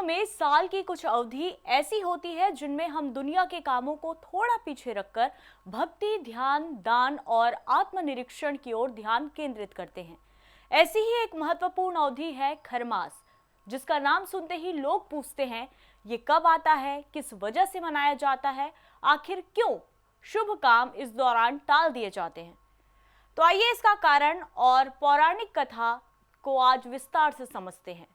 वास्तव में साल की कुछ अवधि ऐसी होती है जिनमें हम दुनिया के कामों को थोड़ा पीछे रखकर भक्ति, ध्यान, दान और आत्मनिरीक्षण की ओर ध्यान केंद्रित करते हैं। ऐसी ही एक महत्वपूर्ण अवधि है खरमास, जिसका नाम सुनते ही लोग पूछते हैं, ये कब आता है, किस वजह से मनाया जाता है, आखिर क्यों शुभ काम इस दौरान टाल दिए जाते हैं। तो आइए इसका कारण और पौराणिक कथा को आज विस्तार से समझते हैं।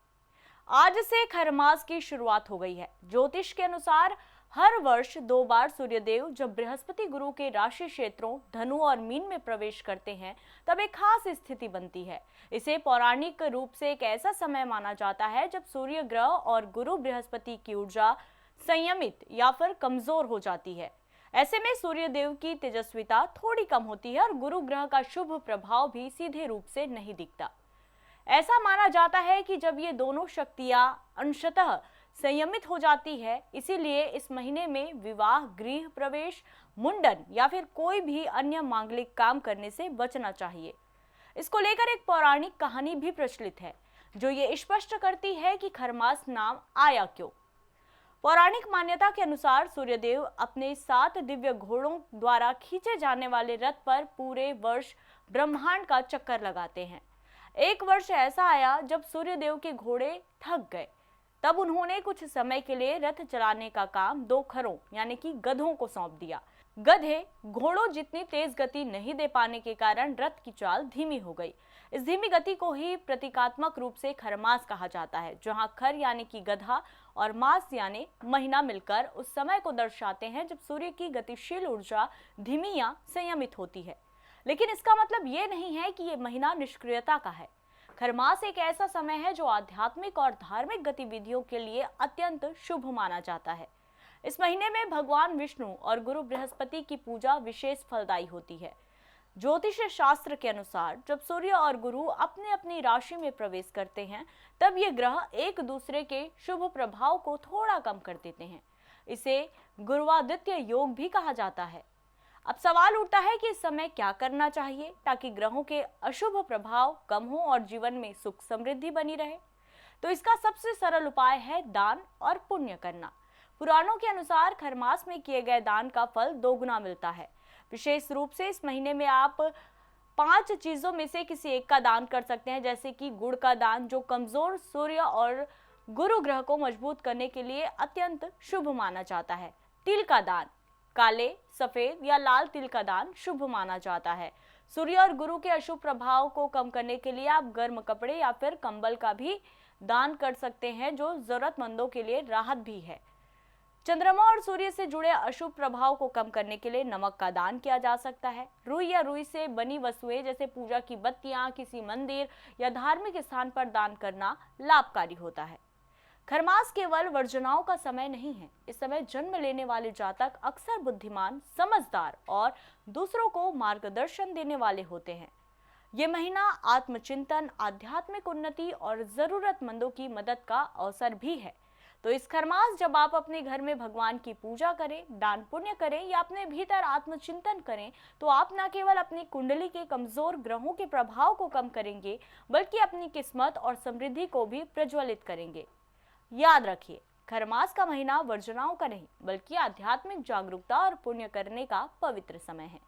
आज से खरमास की शुरुआत हो गई है। ज्योतिष के अनुसार हर वर्ष 2 बार सूर्यदेव जब बृहस्पति गुरु के राशि क्षेत्रों धनु और मीन में प्रवेश करते हैं तब एक खास स्थिति बनती है। इसे पौराणिक रूप से एक ऐसा समय माना जाता है जब सूर्य ग्रह और गुरु बृहस्पति की ऊर्जा संयमित या फिर कमजोर हो जाती है। ऐसे में सूर्यदेव की तेजस्विता थोड़ी कम होती है और गुरु ग्रह का शुभ प्रभाव भी सीधे रूप से नहीं दिखता। ऐसा माना जाता है कि जब ये दोनों शक्तियां अंशतः संयमित हो जाती है, इसीलिए इस महीने में विवाह, गृह प्रवेश, मुंडन या फिर कोई भी अन्य मांगलिक काम करने से बचना चाहिए। इसको लेकर एक पौराणिक कहानी भी प्रचलित है जो ये स्पष्ट करती है कि खरमास नाम आया क्यों। पौराणिक मान्यता के अनुसार सूर्यदेव अपने 7 दिव्य घोड़ों द्वारा खींचे जाने वाले रथ पर पूरे वर्ष ब्रह्मांड का चक्कर लगाते हैं। एक वर्ष ऐसा आया जब सूर्यदेव के घोड़े थक गए। तब उन्होंने कुछ समय के लिए रथ चलाने का काम 2 खरों यानी कि गधों को सौंप दिया। गधे घोड़ों जितनी तेज गति नहीं दे पाने के कारण रथ की चाल धीमी हो गई। इस धीमी गति को ही प्रतीकात्मक रूप से खरमास कहा जाता है, जहां खर यानी कि गधा और मास यानी महीना मिलकर उस समय को दर्शाते हैं जब सूर्य की गतिशील ऊर्जा धीमी या संयमित होती है। लेकिन इसका मतलब ये नहीं है कि ये महीना निष्क्रियता का है। खरमास एक ऐसा समय है जो आध्यात्मिक और धार्मिक गतिविधियों के लिए अत्यंत शुभ माना जाता है। इस महीने में भगवान विष्णु और गुरु बृहस्पति की पूजा विशेष फलदायी होती है। ज्योतिष शास्त्र के अनुसार जब सूर्य और गुरु अपनी अपनी राशि में प्रवेश करते हैं तब ये ग्रह एक दूसरे के शुभ प्रभाव को थोड़ा कम कर देते हैं। इसे गुरुवादित्य योग भी कहा जाता है। अब सवाल उठता है कि इस समय क्या करना चाहिए ताकि ग्रहों के अशुभ प्रभाव कम हो और जीवन में सुख समृद्धि बनी रहे। तो इसका सबसे सरल उपाय है दान और पुण्य करना। पुराणों के अनुसार खरमास में किए गए दान का फल 2 गुना मिलता है। विशेष रूप से इस महीने में आप 5 चीजों में से किसी एक का दान कर सकते हैं, जैसे कि गुड़ का दान जो कमजोर सूर्य और गुरु ग्रह को मजबूत करने के लिए अत्यंत शुभ माना जाता है। तिल का दान, काले, सफेद या लाल तिल का दान शुभ माना जाता है। सूर्य और गुरु के अशुभ प्रभाव को कम करने के लिए आप गर्म कपड़े या फिर कंबल का भी दान कर सकते हैं, जो जरूरतमंदों के लिए राहत भी है। चंद्रमा और सूर्य से जुड़े अशुभ प्रभाव को कम करने के लिए नमक का दान किया जा सकता है। रुई या रुई से बनी वस्तुएं जैसे पूजा की बत्तियां किसी मंदिर या धार्मिक स्थान पर दान करना लाभकारी होता है। खरमास केवल वर्जनाओं का समय नहीं है। इस समय जन्म लेने वाले जातक अक्सर बुद्धिमान, समझदार और दूसरों को मार्गदर्शन देने वाले होते हैं। ये महीना आत्मचिंतन, आध्यात्मिक उन्नति और जरूरतमंदों की मदद का अवसर भी है। तो इस खरमास जब आप अपने घर में भगवान की पूजा करें, दान पुण्य करें या अपने भीतर आत्मचिंतन करें, तो आप न केवल अपनी कुंडली के कमजोर ग्रहों के प्रभाव को कम करेंगे, बल्कि अपनी किस्मत और समृद्धि को भी प्रज्वलित करेंगे। याद रखिए, खरमास का महीना वर्जनाओं का नहीं बल्कि आध्यात्मिक जागरूकता और पुण्य करने का पवित्र समय है।